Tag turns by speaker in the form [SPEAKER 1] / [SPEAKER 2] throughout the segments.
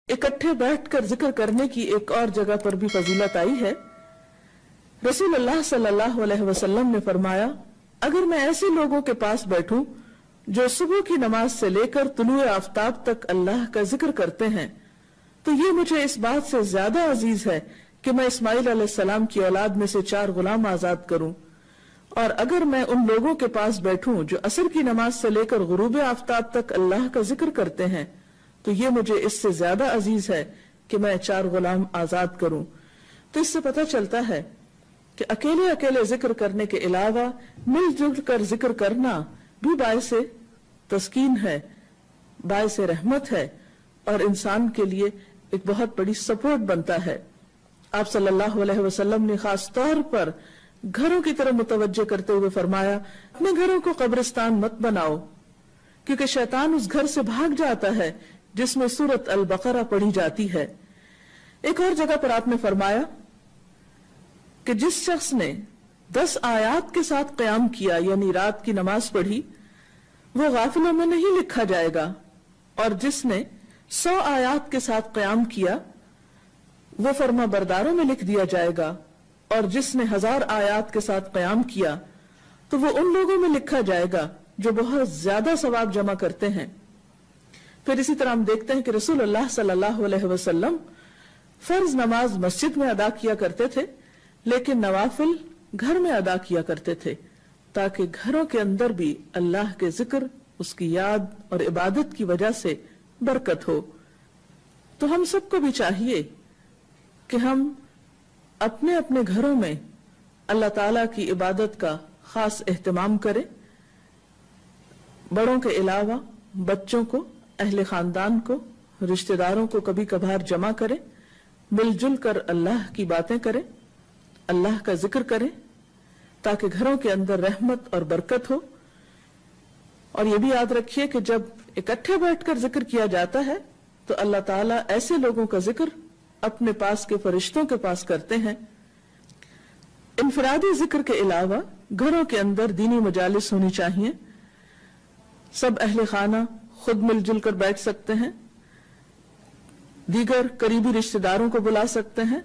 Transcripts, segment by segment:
[SPEAKER 1] اکٹھے بیٹھ کر ذکر کرنے کی ایک اور جگہ پر بھی فضیلت آئی ہے۔ رسول اللہ صلی اللہ علیہ وسلم نے فرمایا، اگر میں ایسے لوگوں کے پاس بیٹھوں جو صبح کی نماز سے لے کر طلوع آفتاب تک اللہ کا ذکر کرتے ہیں تو یہ مجھے اس بات سے زیادہ عزیز ہے کہ میں اسماعیل علیہ السلام کی اولاد میں سے 4 غلام آزاد کروں، اور اگر میں ان لوگوں کے پاس بیٹھوں جو عصر کی نماز سے لے کر غروب آفتاب تک اللہ کا ذکر کرتے ہیں تو یہ مجھے اس سے زیادہ عزیز ہے کہ میں 4 غلام آزاد کروں۔ تو اس سے پتہ چلتا ہے کہ اکیلے اکیلے ذکر کرنے کے علاوہ مل جل کر ذکر کرنا بھی باعث تسکین ہے، باعث رحمت ہے، اور انسان کے لیے ایک بہت بڑی سپورٹ بنتا ہے۔ آپ صلی اللہ علیہ وسلم نے خاص طور پر گھروں کی طرف متوجہ کرتے ہوئے فرمایا، اپنے گھروں کو قبرستان مت بناؤ، کیونکہ شیطان اس گھر سے بھاگ جاتا ہے جس میں سورۃ البقرہ پڑھی جاتی ہے۔ ایک اور جگہ پر آپ نے فرمایا کہ جس شخص نے 10 آیات کے ساتھ قیام کیا، یعنی رات کی نماز پڑھی، وہ غافلوں میں نہیں لکھا جائے گا، اور جس نے 100 آیات کے ساتھ قیام کیا وہ فرما برداروں میں لکھ دیا جائے گا، اور جس نے 1000 آیات کے ساتھ قیام کیا تو وہ ان لوگوں میں لکھا جائے گا جو بہت زیادہ ثواب جمع کرتے ہیں۔ پھر اسی طرح ہم دیکھتے ہیں کہ رسول اللہ صلی اللہ علیہ وسلم فرض نماز مسجد میں ادا کیا کرتے تھے، لیکن نوافل گھر میں ادا کیا کرتے تھے، تاکہ گھروں کے اندر بھی اللہ کے ذکر، اس کی یاد اور عبادت کی وجہ سے برکت ہو۔ تو ہم سب کو بھی چاہیے کہ ہم اپنے اپنے گھروں میں اللہ تعالیٰ کی عبادت کا خاص اہتمام کریں، بڑوں کے علاوہ بچوں کو، اہل خاندان کو، رشتہ داروں کو کبھی کبھار جمع کریں، مل جل کر اللہ کی باتیں کریں، اللہ کا ذکر کریں، تاکہ گھروں کے اندر رحمت اور برکت ہو۔ اور یہ بھی یاد رکھیے کہ جب اکٹھے بیٹھ کر ذکر کیا جاتا ہے تو اللہ تعالیٰ ایسے لوگوں کا ذکر اپنے پاس کے فرشتوں کے پاس کرتے ہیں۔ انفرادی ذکر کے علاوہ گھروں کے اندر دینی مجالس ہونی چاہیے، سب اہل خانہ خود مل جل کر بیٹھ سکتے ہیں، دیگر قریبی رشتہ داروں کو بلا سکتے ہیں،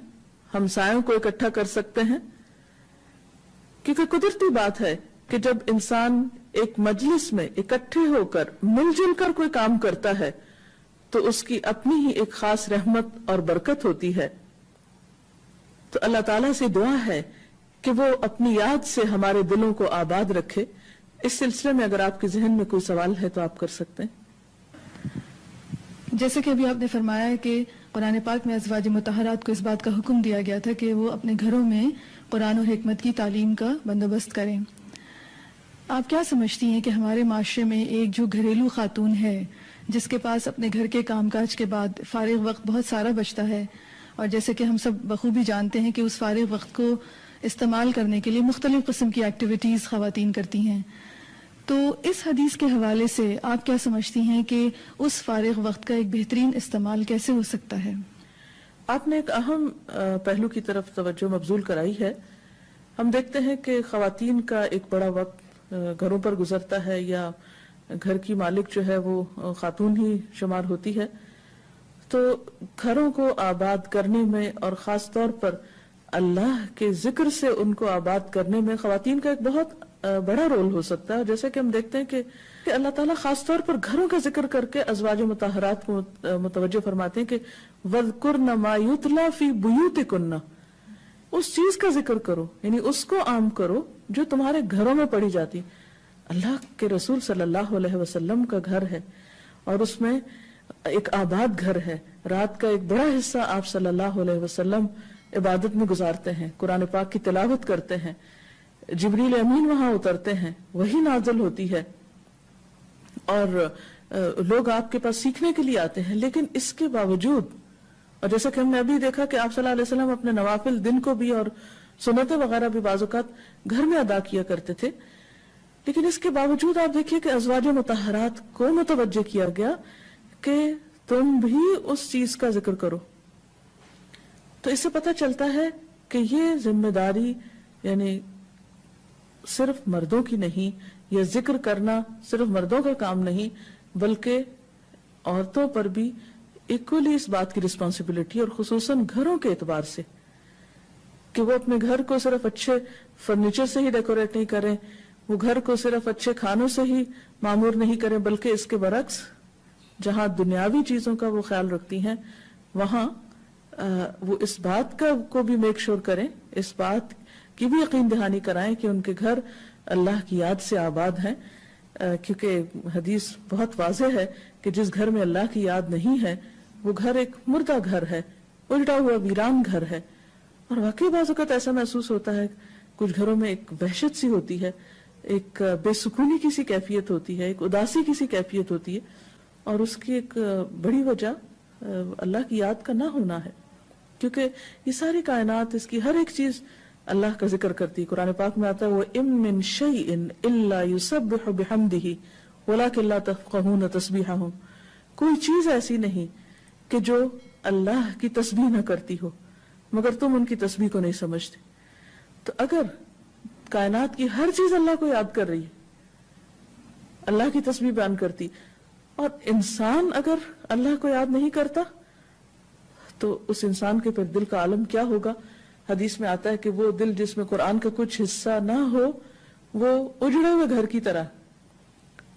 [SPEAKER 1] ہمسایوں کو اکٹھا کر سکتے ہیں، کیونکہ قدرتی بات ہے کہ جب انسان ایک مجلس میں اکٹھے ہو کر مل جل کر کوئی کام کرتا ہے تو اس کی اپنی ہی ایک خاص رحمت اور برکت ہوتی ہے۔ تو اللہ تعالیٰ سے دعا ہے کہ وہ اپنی یاد سے ہمارے دلوں کو آباد رکھے۔ اس سلسلے میں اگر آپ کے ذہن میں کوئی سوال ہے تو آپ کر سکتے ہیں۔
[SPEAKER 2] جیسے کہ ابھی آپ نے فرمایا ہے کہ قرآن پاک میں ازواج مطہرات کو اس بات کا حکم دیا گیا تھا کہ وہ اپنے گھروں میں قرآن اور حکمت کی تعلیم کا بندوبست کریں، آپ کیا سمجھتی ہیں کہ ہمارے معاشرے میں ایک جو گھریلو خاتون ہے جس کے پاس اپنے گھر کے کام کاج کے بعد فارغ وقت بہت سارا بچتا ہے، اور جیسے کہ ہم سب بخوبی جانتے ہیں کہ اس فارغ وقت کو استعمال کرنے کے لیے مختلف قسم کی ایکٹیویٹیز خواتین کرتی ہیں، تو اس حدیث کے حوالے سے آپ کیا سمجھتی ہیں کہ اس فارغ وقت کا ایک بہترین استعمال کیسے ہو سکتا ہے؟
[SPEAKER 1] آپ نے ایک اہم پہلو کی طرف توجہ مبذول کرائی ہے۔ ہم دیکھتے ہیں کہ خواتین کا ایک بڑا وقت گھروں پر گزرتا ہے، یا گھر کی مالک جو ہے وہ خاتون ہی شمار ہوتی ہے، تو گھروں کو آباد کرنے میں اور خاص طور پر اللہ کے ذکر سے ان کو آباد کرنے میں خواتین کا ایک بہت بڑا رول ہو سکتا ہے۔ جیسے کہ ہم دیکھتے ہیں کہ اللہ تعالیٰ خاص طور پر گھروں کا ذکر کر کے ازواج مطہرات کو متوجہ فرماتے ہیں کہ وَاذْكُرْنَ مَا يُتْلَى فِي بُيُوتِكُنَّ، اس چیز کا ذکر کرو، یعنی اس کو عام کرو جو تمہارے گھروں میں پڑھی جاتی۔ اللہ کے رسول صلی اللہ علیہ وسلم کا گھر ہے اور اس میں ایک آباد گھر ہے، رات کا ایک بڑا حصہ آپ صلی اللہ علیہ وسلم عبادت میں گزارتے ہیں، قرآن پاک کی تلاوت کرتے ہیں، جبریل امین وہاں اترتے ہیں، وہی نازل ہوتی ہے، اور لوگ آپ کے پاس سیکھنے کے لیے آتے ہیں۔ لیکن اس کے باوجود، اور جیسا کہ ہم نے ابھی دیکھا کہ آپ صلی اللہ علیہ وسلم اپنے نوافل دن کو بھی اور سنتیں وغیرہ بھی بعض اوقات گھر میں ادا کیا کرتے تھے، لیکن اس کے باوجود آپ دیکھیے کہ ازواج مطہرات کو متوجہ کیا گیا کہ تم بھی اس چیز کا ذکر کرو۔ تو اس سے پتہ چلتا ہے کہ یہ ذمہ داری یعنی صرف مردوں کی نہیں، یہ ذکر کرنا صرف مردوں کا کام نہیں، بلکہ عورتوں پر بھی ایکولی اس بات کی رسپانسبلٹی اور خصوصاً گھروں کے اعتبار سے کہ وہ اپنے گھر کو صرف اچھے فرنیچر سے ہی ڈیکوریٹ نہیں کریں، وہ گھر کو صرف اچھے کھانوں سے ہی معمور نہیں کریں، بلکہ اس کے برعکس جہاں دنیاوی چیزوں کا وہ خیال رکھتی ہیں وہاں وہ اس بات کا کو بھی میک شور کریں، اس بات کی بھی یقین دہانی کرائیں کہ ان کے گھر اللہ کی یاد سے آباد ہیں، کیونکہ حدیث بہت واضح ہے کہ جس گھر میں اللہ کی یاد نہیں ہے وہ گھر ایک مردہ گھر ہے، الٹا ہوا ویران گھر ہے۔ اور واقعی بعض اوقات ایسا محسوس ہوتا ہے کچھ گھروں میں ایک وحشت سی ہوتی ہے، ایک بے سکونی کی سی کیفیت ہوتی ہے، ایک اداسی کی سی کیفیت ہوتی ہے، اور اس کی ایک بڑی وجہ اللہ کی یاد کا نہ ہونا ہے، کیونکہ یہ ساری کائنات، اس کی ہر ایک چیز اللہ کا ذکر کرتی ہے۔ قرآن پاک میں آتا ہے وَإِن مِّن شَيْءٍ إِلَّا يُسَبِّحُ بِحَمْدِهِ وَلَٰكِن لَّا تَفْقَهُونَ تَسْبِيحَهُمْ، کوئی چیز ایسی نہیں کہ جو اللہ کی تسبیح نہ کرتی ہو مگر تم ان کی تسبیح کو نہیں سمجھتے۔ تو اگر کائنات کی ہر چیز اللہ کو یاد کر رہی ہے، اللہ کی تسبیح بیان کرتی، اور انسان اگر اللہ کو یاد نہیں کرتا تو اس انسان کے پھر دل کا عالم کیا ہوگا؟ حدیث میں آتا ہے کہ وہ دل جس میں قرآن کا کچھ حصہ نہ ہو وہ اجڑے ہوئے گھر کی طرح،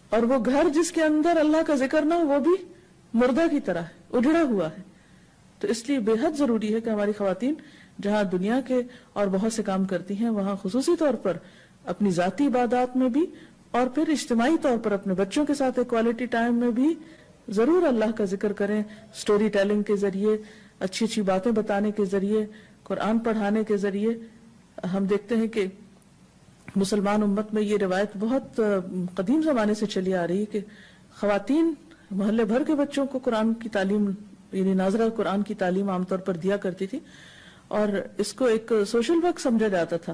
[SPEAKER 1] اور وہ گھر جس کے اندر اللہ کا ذکر نہ ہو وہ بھی مردہ کی طرح ہے، اجڑا ہوا ہے۔ تو اس لیے بے حد ضروری ہے کہ ہماری خواتین جہاں دنیا کے اور بہت سے کام کرتی ہیں وہاں خصوصی طور پر اپنی ذاتی عبادات میں بھی اور پھر اجتماعی طور پر اپنے بچوں کے ساتھ کوالٹی ٹائم میں بھی ضرور اللہ کا ذکر کریں، سٹوری ٹیلنگ کے ذریعے، اچھی اچھی باتیں بتانے کے ذریعے، قرآن پڑھانے کے ذریعے۔ ہم دیکھتے ہیں کہ مسلمان امت میں یہ روایت بہت قدیم زمانے سے چلی آ رہی ہے کہ خواتین محلے بھر کے بچوں کو قرآن کی تعلیم، یعنی ناظرہ قرآن کی تعلیم عام طور پر دیا کرتی تھی، اور اس کو ایک سوشل ورک سمجھا جاتا تھا۔